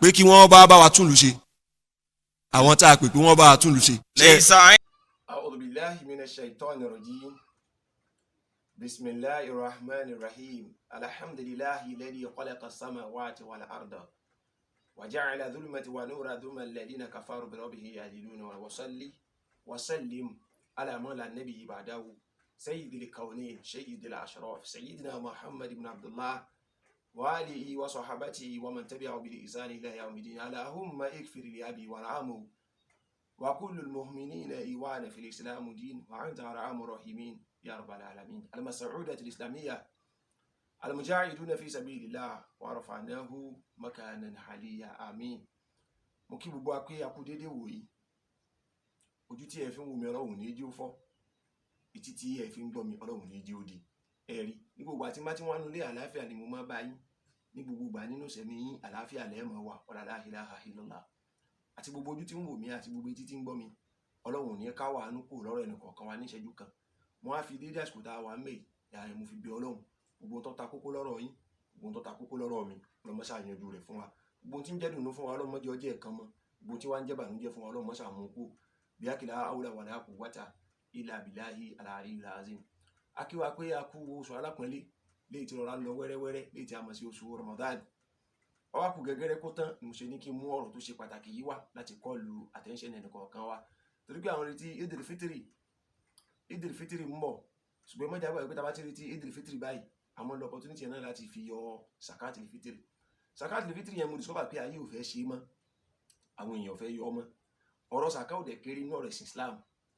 pé kí wọ́n bá wa tún lù ṣe àwọn tá a pè pé wọ́n bá wa tún lù ṣe. أعوذ بالله من الشيطان الرجيم بسم الله الرحمن الرحيم الحمد لله الذي خلق السماوات والأرض وجعل ظلمة ونور ثم الذين كفروا بربه يعدلون وصلي وسلم على من لا نبي بعده سيد الكونين سيد الأشراف سيدنا محمد بن عبد الله وآله وصحبته ومن تبعه بالإحسان إلى يوم الدين اللهم اغفر لأبي وارحمه وكل المؤمنين إيوانا في الإسلام دين وأنت أرحم الراحمين يا رب العالمين. المسعودة الإسلامية المجاهدون في سبيل الله ورفعناه مكانا عليا آمين. mo kí gbogbo wa pé a kú dédé wò yìí ojú tí ẹ fi ń wò mí Ọlọ́run ní jí ó fọ́ etí tí ẹ fi ń gbọ́ mi Ọlọ́run ní jí ó di ẹ̀rí ní gbogbo àti má tí wọ́n nulẹ̀ àlàáfíà ni mo máa bá yín ní gbogbo ìgbà nínú sẹ̀mí yín àlàáfíà lẹ́ẹ̀mọ́ wà wala la ilaha illallah àti gbogbo ojú tí ń wò mí àti gbogbo etí tí ń gbọ́ mi Ọlọ́run ní ká wà ánú kò lọ́rọ̀ ẹnì kọ̀ọ̀kan wa ní ìṣẹ́jú kan mo á fi dédé àsìkò tá a wà ń bẹ̀ yàrá mo fi bí Ọlọ́run gbogbo tó ta kókó lọ́rọ̀ yín gbogbo tó ta kókó lọ́rọ̀ mi Ọlọ́run ṣá yanjú rẹ̀ fún wa gbogbo tí ń jẹ́ dùnú fún wa Ọlọ́run mọ́jọ́ ọjọ́ ẹ̀kan mọ́ gbogbo tí wá ń jẹ́ bànújẹ́ fún wa Ọlọ́run ṣá mú kú bí akila awla wala quwwata illa billahi al-aliyyil azim. A kí wa pé a kú oṣù alápọ̀nlé léyìí tí rọra lọ wẹ́rẹ́wẹ́rẹ́ léyìí tí a mọ̀ sí oṣù Ramadan ó wá kù gẹ́gẹ́rẹ́ kó tán ni mo ṣe ní kí n mú ọ̀rọ̀ tó ṣe pàtàkì yìí wá láti kọlu attention ẹnì kọ̀ọ̀kan wa torí pé àwọn retí Idil Fitri ń bọ̀ ṣùgbọ́n mọ́jà gbà pé tá bá ti retí Idil Fitri báyìí àwọn lọ opportunity náà láti fi yọ Zakatul Fitri yẹn mo discover pé ayé ò fẹ́ ṣe mọ́ àwọn èèyàn fẹ́ yọ ọmọ ọ̀rọ̀ sàká ò dẹ̀ kéré inú ọ̀rọ̀ ẹ̀sìn Islam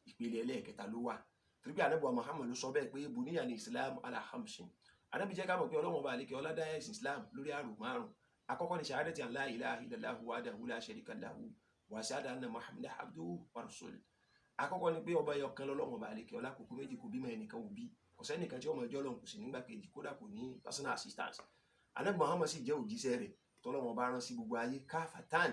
ìpele ẹlẹ́ẹ̀kẹta ló wà torí pé Ànábì Muhammad ló sọ bẹ́ẹ̀ pé buniya ní Islam ala khamsin Ànábì jẹ́ ká mọ̀ pé Ọlọ́run ọba àlekè ọlá dá ẹ̀sìn Islam lórí àrùn márùn àkọ́kọ́ ní shahadati an la ilaha illallahu wahdahu la sharika lahu wa ashhadu anna Muhammadan abduhu wa rasuluhu àkọ́kọ́ ni pé ọba ẹyọkan lọ́lọ́run ọba àlekè ọlá kò kú méjì kò bímọ ẹnìkan ò bí kò sẹ́nìkan tí ọmọ ẹjọ́ lọ́hùn kò sí nígbà kejì kódà kò ní personal assistance Ànábì Muhammad sì jẹ́ òjíṣẹ́ rẹ̀ tọ́lọ́run ọba rán sí gbogbo ayé káfàtán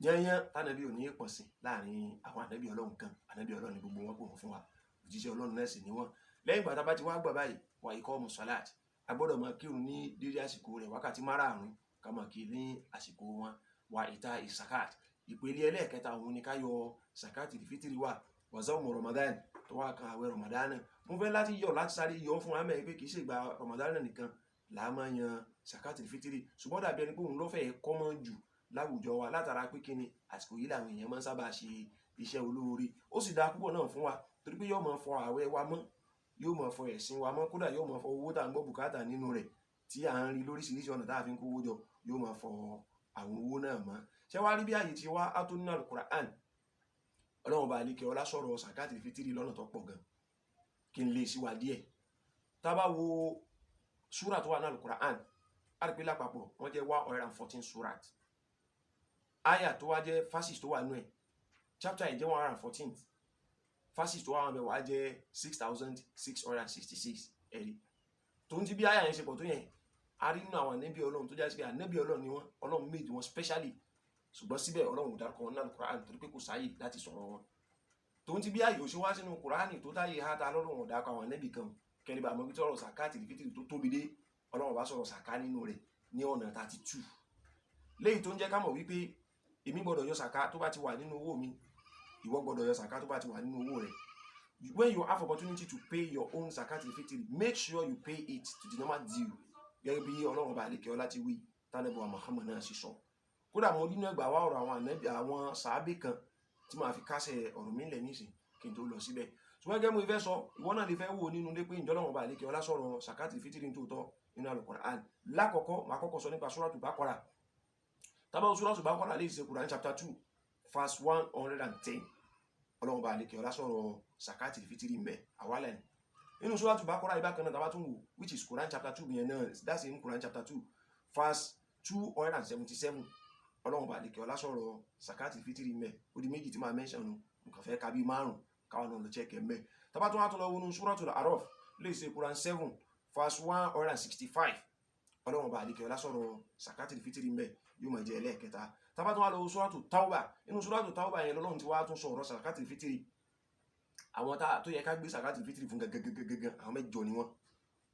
yányán tánàbí ò ní pọ̀ sí láàrin àwọn ànábì Ọlọ́run kan ànábì Ọlọ́run ni gbogbo wọn kò wọ́n fún wa òjíṣẹ́ Ọlọ́run náà sì ni wọ́n lẹ́yìn ìgbà tá bá ti wá gbà báyìí wà ikọ́ mu salat a gbọ́dọ̀ máa kírun ní dédé àsìkò rẹ̀ wákàtí márààrún ká máa kí ní àsìkò wọn wà ìta ìsakat ìpele ẹlẹ́ẹ̀kẹta òun ni ká yọ Zakatul Fitri wà wàzọ́ọ̀mù Ramadan tó wà kan àwẹ̀ Ramadan mo fẹ́ láti yọ láti sáré yọ fún wa mẹ́rin pé kì í ṣe ìgbà Ramadan nìkan là á máa yan Zakatul Fitri ṣùgbọ́n dàbí ẹni pé òun ló fẹ́ kọ́mọ́ jù láwùjọ wa látara pé kíni àsìkò yìí làwọn èèyàn máa ń sábà ṣe iṣẹ́ olóore ó sì dáa púpọ̀ náà fún wa torí pé yóò máa fọ àwẹ̀ wa mọ́ yóò máa fọ ẹ̀sìn wa mọ́ kódà yóò máa fọ owó tá à ń gbọ́ bùkátà nínú rẹ̀ tí à ń rí lóríṣiríṣi ọ̀nà tá a fi ń kówó jọ yóò máa fọ àwọn owó náà mọ́ ṣé wàá rí bí àyè tí wá á tó nínú Al-Qur'an Ọlọ́run bá àlekè ọlá sọ̀rọ̀ Zakatul Fitri lọ́nà tó pọ̀ gan kí n lè sí wa díẹ̀ tá a bá wo súrà tó wà ní Al-Qur'an á rí pé lápapọ̀ wọ́n jẹ́ 114 súrà aya tó wá jẹ́ verses tó wà nú ẹ̀ chapter yìí jẹ́ 114 verses tó wà wá jẹ́ 6666 ẹ̀rí tó ń ti bí aya yẹn ṣe pọ̀ tó yẹn a rí nínú àwọn ànábì Ọlọ́run tó jẹ́ sí pé ànábì Ọlọ́run ni wọ́n Ọlọ́run made wọn specially ṣùgbọ́n síbẹ̀ Ọlọ́run ò dárúkọ wọn ní Al-Qur'an torí pé kò sáyè láti sọ̀rọ̀ wọn tó ń ti bí ayò ṣe wá sínú Kùránì tó táyé ha ta lọ́rùn wọn dákọ̀ àwọn ànábì kan kẹ́ni bá mọ́ bí tọ́rọ̀ Zakatul Fitri tó tóbi dé Ọlọ́run bá sọ̀rọ̀ sàká nínú rẹ̀ ní ọ̀nà 32 léyìí tó ń jẹ́ ká mọ̀ wípé èmi gbọ́dọ̀ yọ sàká tó bá ti wà nínú owó mi ìwọ gbọ́dọ̀ yọ sàká tó bá ti wà nínú owó rẹ̀ when you have opportunity to pay your own Zakatul Fitri make sure you pay it to the normal due gẹ́gẹ́ bí Ọlọ́run bá àlekè ọlá ti wí tánàbí wa Muhammad náà sì sọ kódà mo rí náà gbà wá ọ̀rọ̀ àwọn ànábì àwọn sàábé kan tí màá fi kásẹ̀ ọ̀rọ̀ mi lẹ̀ nísìn kí n tó lọ síbẹ̀ ṣùgbọ́n gẹ́gẹ́ mo fẹ́ sọ ìwọ náà lè fẹ́ wò nínú ilé pé ìjọ Ọlọ́run bá àlekè ọlá sọ̀rọ̀ Zakatul Fitri tó tọ́ nínú Al-Qur'an lákọ̀ọ́kọ́ màá kọ́kọ́ sọ nípa Suratul Baqarah tábà Suratul Baqarah lè ṣe Quran chapter 2 verse 110 Ọlọ́run bá àlekè ọlá sọ̀rọ̀ Zakatul Fitri ńbẹ̀ àwálẹ̀ ni nínú Suratul Baqarah ibà kan náà tábà tún wò which is Quran chapter 2 yẹn náà that's in Quran chapter 2 verse 277 Ọlọ́run bá àlekè ọlá sọ̀rọ̀ Zakatul Fitri ńbẹ̀ ó di méjì tí máa mention nu nǹkan fẹ́ ka bí márùn káwọn náà lọ check ńbẹ̀ tábà tún wá tó lọ wọnú Suratul A'raf lè ṣe Quran 7 verse 165 Ọlọ́run bá àlekè ọlá sọ̀rọ̀ Zakatul Fitri ńbẹ̀ yóò máa jẹ́ ẹlẹ́ẹ̀kẹta tábà tún wá lọ Suratul Tawbah inú Suratul Tawbah yẹn lọ́lọ́run ti wá tún sọ̀rọ̀ Zakatul Fitri àwọn tó yẹ ká gbé Zakatul Fitri fún gẹ́gẹ́gẹ́gẹ́ àwọn mẹ́jọ ni wọ́n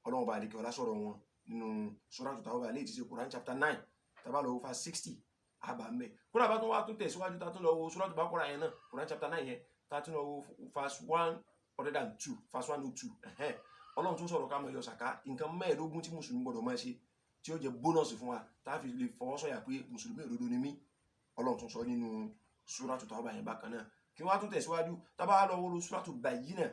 Ọlọ́run bá àlekè ọlá sọ̀rọ̀ wọn nínú Suratul Tawbah lè ti ṣe Quran chapter 9 tábà lọ verse 60 àbá ń bẹ̀. Kódà bá tún wá tún tẹ̀síwájú tá tún lọ wo Suratul Baqara yẹn náà, Quran chapter 9 yẹn, tá tún lọ wo verse 102 verse 102 Ọlọ́run tún sọ̀rọ̀ ká máa yọ sàká nǹkan 15 tí mùsùlùmí gbọ́dọ̀ máa ṣe tí ó jẹ́ bónọ́ọ̀sì fún wa tá fi lè fọwọ́ sọ̀yà pé mùsùlùmí òdodo ni mí. Ọlọ́run tún sọ nínú Suratul Tawbah yẹn bákan náà. Kí wọ́n á tún tẹ̀síwájú tá bá lọ wo Suratul Bayyinah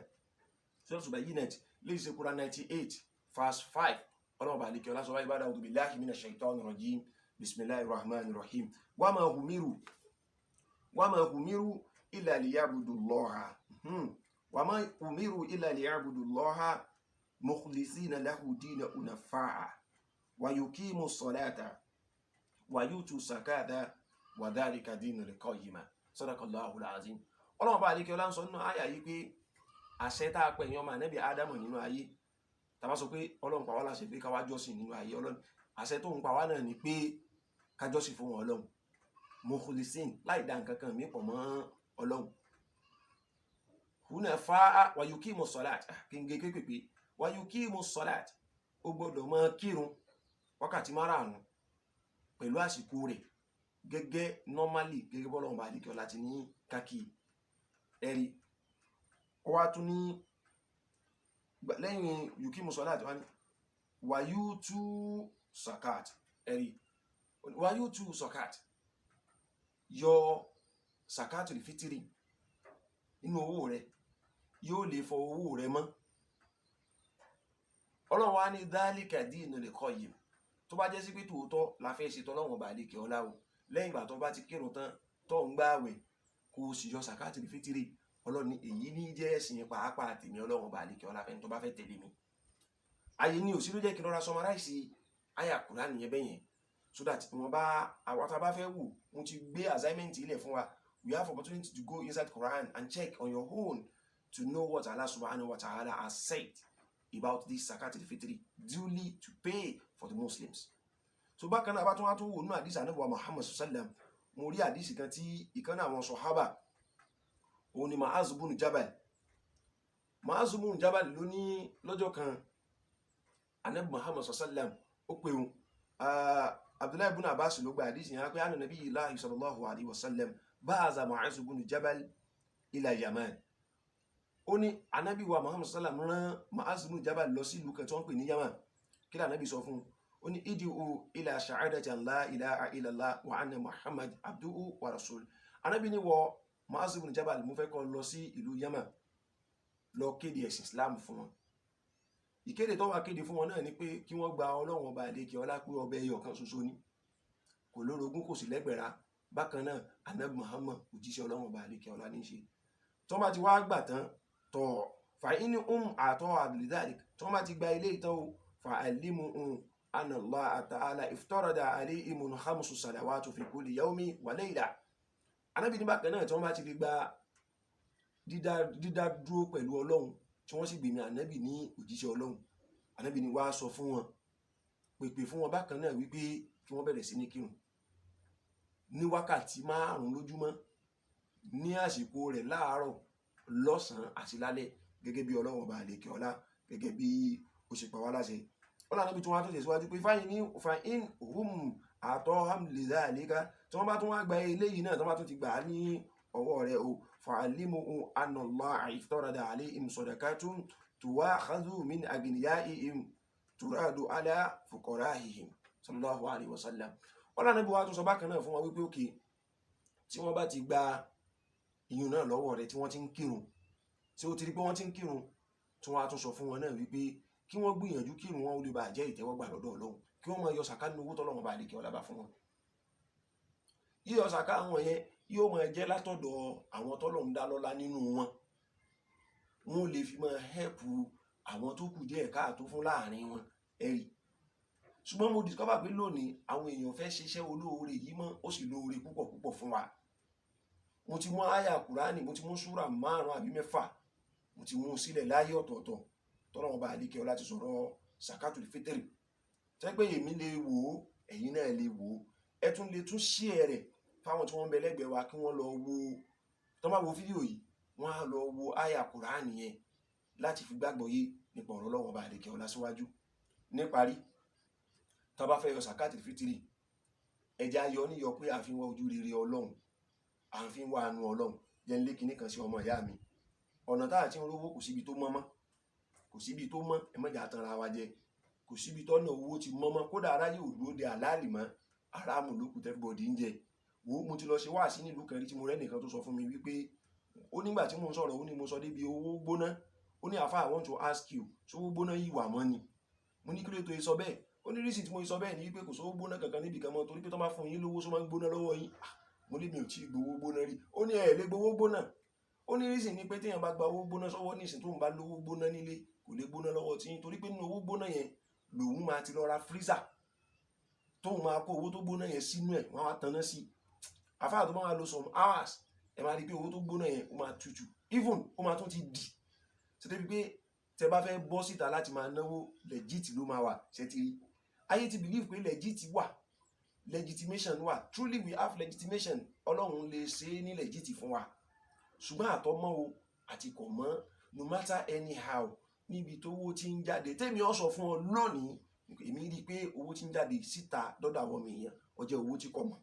lè ṣe Quran 98 verse 5 Ọlọ́run bá lè kí ọlá sọ wáyé ba'da a'udhu billahi minash shaitanir rajim bismillahir rahmanir rahim wa ma umiru illa liya'budullaha mukhlisina lahu dina hunafa'a wa yuqimu salata wa yutu zakata wa dhalika dinul qayyima sadaqallahul azim. Ọlọ́run bá lè kí ọlá ń sọ nínú àyà yìí pé àṣẹ tá a pè yan ọmọ Ànábì Ádámù nínú ayé tá bá sọ pé Ọlọ́run pa wá láṣẹ pé ká wá jọ́sìn nínú ayé Ọlọ́run àṣẹ tó ń pa wá náà ni pé ká jọ́sìn fún wọn Ọlọ́run mukhlisin láì dá nǹkan kan mí pọ̀ mọ́ Ọlọ́run hunafa'a wa yuqimu salat kí n gé kékèké wa yuqimu salat ó gbọ́dọ̀ máa kírun wákàtí márààrún pẹ̀lú àsìkò rẹ̀ gẹ́gẹ́ normally gẹ́gẹ́ bọ́lọ́run bá dìkẹ́ láti ní kákì ẹ̀rí. Ó wá tún ní lẹ́yìn yuqimu salat wá ní wa yutu zakat ẹ̀rí wa yutu zakat yọ zakatul fitri nínú owó rẹ̀ yóò lè fọ owó rẹ̀ mọ́. Ọlọ́run wá ní dhalika dinul qayyim tó bá jẹ́ sí pé tòótọ́ la fẹ́ ṣe tọ́lọ́run bá lè kẹ́ ọ láwo lẹ́yìn ìgbà tó bá ti kírun tán tó ń gbààwẹ̀ kó o sì yọ zakatul fitri Ọlọ́run ní èyí ní jẹ́ ẹ̀sìn pàápàá tèmi Ọlọ́run bá lè kẹ́ ọ láfẹ́ tó bá fẹ́ tẹ̀lé mi. Ayé ní òsì ló jẹ́ kí n rọra summarize àyà Kùránì yẹn bẹ́yẹn so that wọn bá àwọn tá a bá fẹ́ wò mo ti gbé assignment ilẹ̀ fún wa. We have opportunity to go inside Quran and check on your own to know what Allah subhanahu wa ta'ala has said about this zakatul fitri duly to pay for the Muslims. So bákan náà bá tún wá tún wò nínú àdìsí Ànábì wa Muhammad sallam mo rí àdìsí kan tí ìkan náà àwọn sọ̀hábà òun ni Mu'adh ibn Jabal ló ní lọ́jọ́ kan Ànábì Muhammad sallam ó pè òun Abdullahi ibn Abbas ló gba àdìsí yẹn pé àná Nabiyullahi sallallahu alayhi wa sallam ba'atha Mu'adh ibn Jabal ila Yaman. Ó ní Ànábì wa Muhammad sallam rán Mu'adh ibn Jabal lọ sí ìlú kan tí wọ́n pè ní Yaman. Kí la Ànábì sọ fún ó ní id'u ila shahadati an la ilaha illallah wa anna Muhammad abduhu wa rasul. Ànábì ní wọ Mu'adh ibn Jabal mo fẹ́ kó lọ sí ìlú Yaman lọ kéde ẹ̀sìn Islam fún wọn. Ìkéde tó wá kéde fún wọn náà ni pé kí wọ́n gba Ọlọ́run ọba àlékè ọlá pé ọbẹ̀ ẹyọ kan ṣoṣo ni kò lórogún kò sí lẹ́gbẹ̀rá. Bákan náà Ànábì Muhammad òjíṣẹ́ Ọlọ́run ọba àlékè ọlá ní í ṣe. Tó bá ti wá gbà tán tọ̀ fa in àtọ́ àbìlídàrí tó bá ti gba ilé ìtàn o fa alimu anna Allah ta'ala iftarada alayhim khamsu salawatu fi kulli yawmi wa layla. Ànábì ní bákan náà tí wọ́n bá ti lè gba dídá dúró pẹ̀lú Ọlọ́run tí wọ́n sì gbèmí Ànábì ní òjíṣẹ́ Ọlọ́run. Ànábì ní wá sọ fún wọn pèpè fún wọn bákan náà wípé kí wọ́n bẹ̀rẹ̀ sí ní kírun ní wákàtí 5 lójúmọ́ ní àsìkò rẹ̀ láàárọ̀ lọ́sàn-án àti lálẹ́ gẹ́gẹ́ bí Ọlọ́run ọba àlékè ọlá gẹ́gẹ́ bí ó ṣe pa wá láṣẹ. Ọlọ́run Ànábì tí wọ́n á tún tẹ̀síwájú pé fa'in hum atahum lidhalika tí wọ́n bá tún wá gba eléyìí náà tí wọ́n bá tún ti gbà á ní ọwọ́ rẹ̀ o fa'alimu anna Allah iftarada alayhim sadaqatun tuwakhadhu min aghniyaihim turadu ala fuqara'ihim sallallahu alayhi wa sallam. Ọlọ́run Ànábì wa tún sọ bákan náà fún wọn wípé òkè tí wọ́n bá ti gba ìyún náà lọ́wọ́ rẹ̀ tí wọ́n ti ń kírun tí ó ti rí pé wọ́n ti ń kírun tí wọ́n á tún sọ fún wọn náà wípé kí wọ́n gbìyànjú kírun wọn ó lè bá jẹ́ ìtẹ́wọ́gbà lọ́dọ̀ Ọlọ́run kí wọ́n máa yọ sàká nínú owó tọ́lọ́run bá lékè ọlá bá fún wọn. Yíyọ sàká àwọn yẹn yóò máa jẹ́ látọ̀dọ̀ àwọn tọ́lọ́run dá lọ́lá nínú wọn. Wọ́n lè fi máa hẹ́pù àwọn tó kù díẹ̀ káàtó fún láàrin wọn ẹ̀rí. Ṣùgbọ́n mo discover pé lónìí àwọn èèyàn fẹ́ ṣiṣẹ́ olóore yìí mọ́ ó sì lóore púpọ̀ púpọ̀ fún wa. Mo ti mú àyà Kùránì mo ti mú súrà 5 àbí 6 mo ti mú sílẹ̀ láyé ọ̀tọ̀ọ̀tọ̀ tọ́lọ́run bá lékè ọlá ti sọ̀rọ̀ zakatul fitri tẹ́ pé èmi lè wò ó ẹ̀yin náà lè wò ó ẹ tún lè tún share rẹ̀ fáwọn tí wọ́n ń bẹ lẹ́gbẹ̀ẹ́ wa kí wọ́n lọ wo tó bá wo fídíò yìí wọ́n á lọ wo àyà Kùránì yẹn láti fi gbàgbọ́ yé nípa ọ̀rọ̀ Ọlọ́run bá lékè ọlá síwájú. Níparí tá bá fẹ́ yọ zakatul fitri ẹja yọ níyọ pé àfi wá ojú rere Ọlọ́run, àfi wá àánú Ọlọ́run. Jẹ́ ń lé kinní kan sí ọmọ ìyá mi, ọ̀nà tá àti ń rówó kò síbi tó mọ́ mọ́, kò síbi tó mọ́, ẹ má jà tanra wa jẹ, kò síbi tọ́nà owó ti mọ́ mọ́, kódà aráyé ò dúró de àláàlì mọ́, aráàmù ló kù everybody ń jẹ. Wo mo ti lọ ṣe wáàsí nílùú kan rí tí mo rẹ́ nìkan tó sọ fún mi wípé ó nígbà tí mo ń sọ̀rọ̀ ó ní mo sọ débi owó gbóná, ó ní àfáà I want to ask you, sówó gbóná yìí wà mọ́ ni? Mo ní kí ló tó sọ bẹ́ẹ̀? Ó ní rísì tí mo sọ bẹ́ẹ̀ ni wípé kò sówó gbóná kankan níbi kan mọ́, torí pé tó máa fún yín lówó só máa ń gbóná lọ́wọ́ yín. Mo lé mi ò tí ì gbowó gbóná rí. Ó ní ẹ lè gbowó gbóná. Ó ní rísì ni pé téèyàn bá gba owó gbóná sọ́wọ́ nísìnyí tó ń bá lówó gbóná nílé kò lè gbóná lọ́wọ́ tí yín, torí pé nínú owó gbóná yẹn lòun máa ti lọ ra freezer tóun máa kó owó tó gbóná yẹn sínú ẹ̀, wọ́n á tanná sí i. Àfáà tó máa lo some hours, ẹ máa rí pé owó tó gbóná yẹn ó máa tutù, even ó máa tún ti dì. Ṣé débi pé tẹ bá fẹ́ bọ́ síta láti máa náwó legit ló máa wà, ṣe ti rí. Ayé ti believe pé legit wà, legitimation wà. Truly we have legitimation. Ọlọ́run lè ṣe é ní legit fún wa. Ṣùgbọ́n àtọmọ́ o àti kò mọ́, no matter anyhow, níbi tó owó ti ń jáde, tèmi ó sọ fún ọ lónìí, èmi rí i pé owó ti ń jáde síta dọ́dọ̀ àwọn èèyàn ó jẹ́ owó tí kò mọ̀.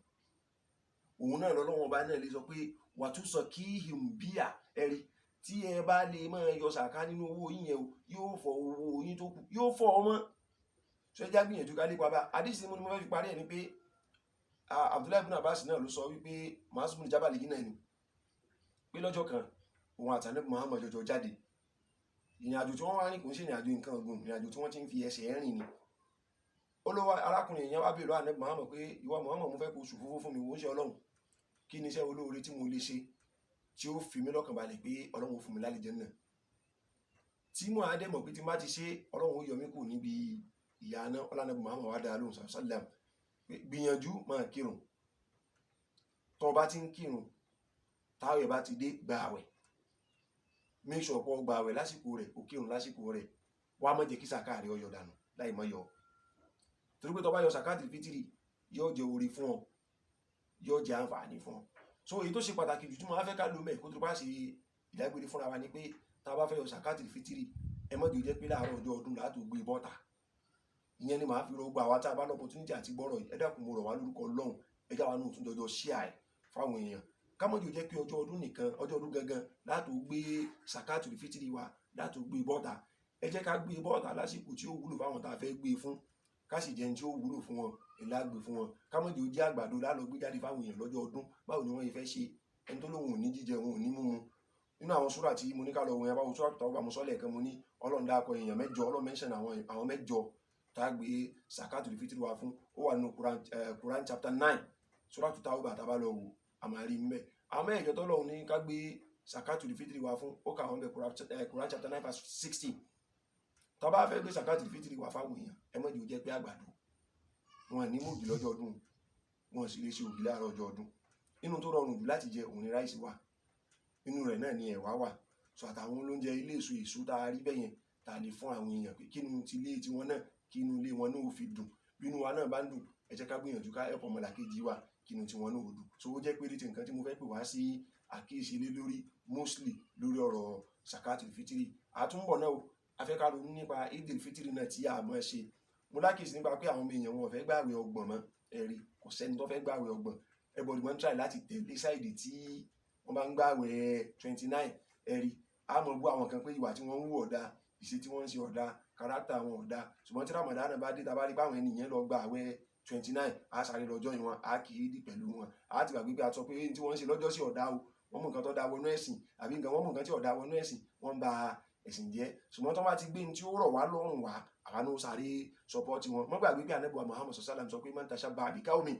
Òun náà lọ́lọ́wọ́n bá náà lè sọ pé wà tún sọ kí hìmbíà ẹ̀rí tí ẹ bá lè máa yọ sàká nínú owó yín yẹn o, yóò fọ owó yín tó kù, yóò fọ ọmọ. Ṣé ẹ já gbìyànjú ká lépa bá. Àdìsí mo ní mo fẹ́ fi parí ẹ̀ ni pé Abdullahi ibn Abbas náà ló sọ wípé Mu'adh ibn Jabal yìí náà ni pé lọ́jọ́ kan òun àti Ànábì Muhammad jọjọ jáde. Ìrìn àjò tí wọ́n wá ní kò ń ṣe ìrìn àjò nǹkan ọ̀gbìn, ìrìn àjò tí wọ́n ti ń fi ẹsẹ̀ rìn ni. Olówó arákùnrin yẹn wá bèèrè lọ́wọ́ Ànábì Muhammad pé ìwọ Muhammad mo fẹ́ kó ṣùfúfú fún mi, wò ń ṣe Ọlọ́run, kí ni iṣẹ́ olóore tí mo lè ṣe tí ó fi mí lọ́kàn balẹ̀ pé Ọlọ́run ó fún mi l'Àlùjánnà, tí mo á dẹ̀ mọ̀ pé tí má ti ṣe Ọlọ́run ó yọ mí kù níbi ìyà náà. Ànábì Muhammad wá dá lóhùn sallam pé gbìyànjú máa kírun, tó bá ti ń kírun táwẹ̀ bá ti dé gba àwẹ̀, make sure pé ó gba àwẹ̀ lásìkò rẹ̀, ó kírun lásìkò rẹ̀, wá má jẹ́ kí sàká rẹ̀ ó yọ dànù láì mọ́ yọ. Torí pé tó bá yọ sàkáàtì fítírì yóò jẹ́ orí fún ọ, yóò jẹ́ àǹfààní fún ọ. So èyí tó ṣe pàtàkì jù tí mo fẹ́ ká lò mẹ́ kó tó bá ṣe ìdágbére fúnra wa ni pé tá a bá fẹ́ yọ sàkáàtì fítírì, ẹ má jẹ́ pé láàárọ̀ ọjọ́ ọdún láti gbé bọ́ta. Ìyẹn ni màá fi rọgbà wa tá a bá l'opportunity àti gbọ́rọ̀ yìí, ẹ dákun mo rọ̀ wá lórúkọ Ọlọ́run, ẹ já wa náà tún jọjọ share fáwọn èèyàn. Ká má jẹ́ pé ọjọ́ ọdún nìkan, ọjọ́ ọdún gangan láti gbé sàkáàtì fítírì wa láti gbé bọ́ta. Ẹ jẹ́ ká gbé bọ́ta lásìkò tí ó wúlò fáwọn tá a fẹ́ gbé fún, ká sì jẹun tí ó wúlò fún wọn ìlà gbé fún wọn. Ká má jẹ́ àgbàdo lálọ́ gbé jáde fáwọn èèyàn lọ́jọ́ ọdún, báwo ni wọ́n yẹ fẹ́ ṣe? Ẹni tó lóhun ò ní jíjẹ, òun ò ní mímu. Nínú àwọn súrà tí mo ní ká lọ wọ̀nyẹn báwo súrà tó bá mo sọ́lẹ̀ kan mo ní Ọlọ́run dákọ èèyàn mẹ́jọ, Ọlọ́run mention àwọn mẹ́jọ tá a gbé sàkáàtì fítírì wa fún. Ó wà nínú Quran chapter 9 súrà tó táwọn bàtà bá lọ wò àmàrí mbẹ. Àwọn mẹ́jọ tó lọ́hun ní ká gbé sàkáàtì fítírì wa fún, ó kà wọ́n bẹ Quran chapter 9 verse 60. Tá bá fẹ́ gbé sàkáàtì fítírì wa fáwọn èèyàn, ẹ má jẹ́ pé àgbàdo, wọn ní mògì lọ́jọ́ ọdún, wọn sì lè ṣe ògì láàárọ̀ ọjọ́ ọdún. Inú tó rọrùn jù láti jẹ òun ni ráìsì wà, inú rẹ̀ náà ni ẹ̀wà wà. So àtàwọn olóúnjẹ ilé èso tá a rí bẹ́yẹn tá a lè fún àwọn èèyàn pé kí inú ti ilé tiwọn náà, kí inú ilé wọn náà ó fi dùn. Bí inú wa náà bá ń dùn, ẹ jẹ́ ká gbìyànjú ká help ọmọlàkejì wa kí inú tiwọn náà ó dùn. So ó jẹ́ pé ní ti nǹkan tí mo fẹ́ pè wá sí àkíyèsí lé lórí mostly lórí ọ̀rọ̀ sàkáàtì fítírì. Àtúnbọ̀ náà o, a fẹ́ ká ronú nípa Eidil fítírì náà tí a máa ṣe. Mo lákìsí nípa pé àwọn èèyàn wọn ò fẹ́ gbààwẹ̀ ọgbọ̀n mọ́, ẹ̀rí kò sẹ́ni tó fẹ́ gbààwẹ̀ ọgbọ̀n. Everybody máa ń try láti tẹ̀lé sáìdì tí wọ́n bá ń gbààwẹ̀ 29, ẹ̀rí a mọ̀ bú àwọn kan pé ìwà tí wọ́n ń wù ọ̀dà, ìṣe tí wọ́n ń ṣe ọ̀dà, kárátà wọn ọ̀dà. Ṣùgbọ́n tí Ramadan bá dé, tá bá rí pé àwọn ènìyàn lọ gbààwẹ̀ 29, a sáré lọ́jọ́ yìí wọn, a kì í dì pẹ̀lú wọn. A ti gbàgbé pé a sọ pé tí wọ́n ń ṣe lọ́jọ́ sí ọ̀dà o, wọ́n mú nǹkan tó dá wọnú ẹ̀sìn, àbí nǹkan wọ́n mú nǹkan tí ọ̀dà wọnú ẹ̀sìn, wọ́n ń ba ẹ̀sìn jẹ́. Ṣùgbọ́n tó bá ti gbé ní tí ó rọ̀ wá lọ́rùn wá, àwa náà sáré sọpọ́ọ̀tì wọn. Mọ́ gbàgbé pé Ànábì Muhammad sallam sọ pé man tashabbaha bi qawmin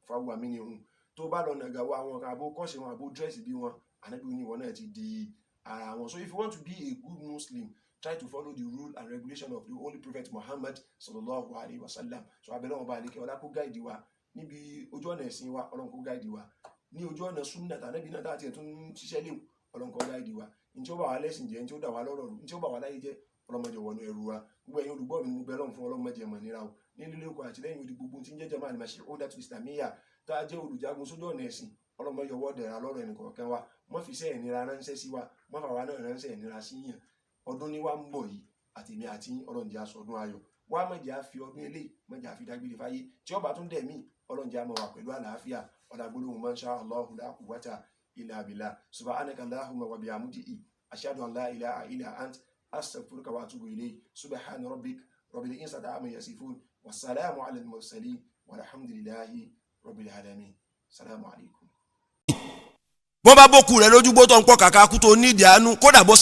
fahuwa minhum. Tó bá lọ nàgà wá àwọn kan àbó kọ́ṣe wọn àbó dírẹ́sì bí wọn, Ànábì ní ìwọ náà ti di ara wọn. So if you want to be a good Muslim, try to follow the rule and regulation of the Holy Prophet Muhammad sallallahu alaihi wasallam. So abẹ́lẹ́ wọn bá lè kí ọlá kó gáìdì wa níbi ojú ọ̀nà ẹ̀sìn wa, Ọlọ́run kó gáìdì wa ní ojú ọ̀nà súnnà tàbí náà táàtì ẹ̀ tún ṣiṣẹ́ léwu, Ọlọ́run kó gáìdì wa. Ní tí ó bá wà lẹ́sìn jẹ́, ní tí ó dà wá lọ́rọ̀ rú, ní tí ó bá wà láyé jẹ́, ọlọ́mọdé wọnú ẹrù wa. Gbogbo ẹ̀yin olùgbọ́ mi ni mo bẹ̀ Ọlọ́run fún ọlọ́mọdé mọ̀ nira o. Ní lílé oko àti lẹ́yìn odi gbogbo tí ń jẹ́ jama al-Mashru'atul Islamiyya tá a jẹ́ olùjagun sójú ọ̀nà ẹ̀sìn, ọlọ́mọ yọwọ́ dẹ̀ra lọ́rọ̀ ẹnì kọ̀ọ̀kan wa. Mọ́ fi iṣẹ́ ìnira ránṣẹ́ sí wa, mọ́ fà wá náà ránṣẹ́ ìnira sí yàn. Ọdún ní wa ń bọ̀ yìí, àti mi àti Ọlọ́run jẹ́ aṣọ ọdún ayọ̀. Wá má jẹ́ á fi ọdún eléyìí, má jẹ́ á fi dágbére fáyé. Tí ó bá tún dẹ̀ mí, ọlọ́run jẹ́ àmọ́ wa pẹ̀lú àlàáfíà ọ̀dà gbólóhùn masha Allahu la quwwata illa billah subhanaka Allahumma wa bihamdika ashhadu an la ilaha illa ant astaghfiruka wa atubu ilayk subhana rabbik rabbil izzati amma yasifun wassalamu ala al-mursalin walhamdulillahi rabbil alamin. Assalamu alaikum. wọ́n bá bókù rẹ̀ lójúgbó tó ń pọ̀ kàkà kú tó nídìí àánú kódà bó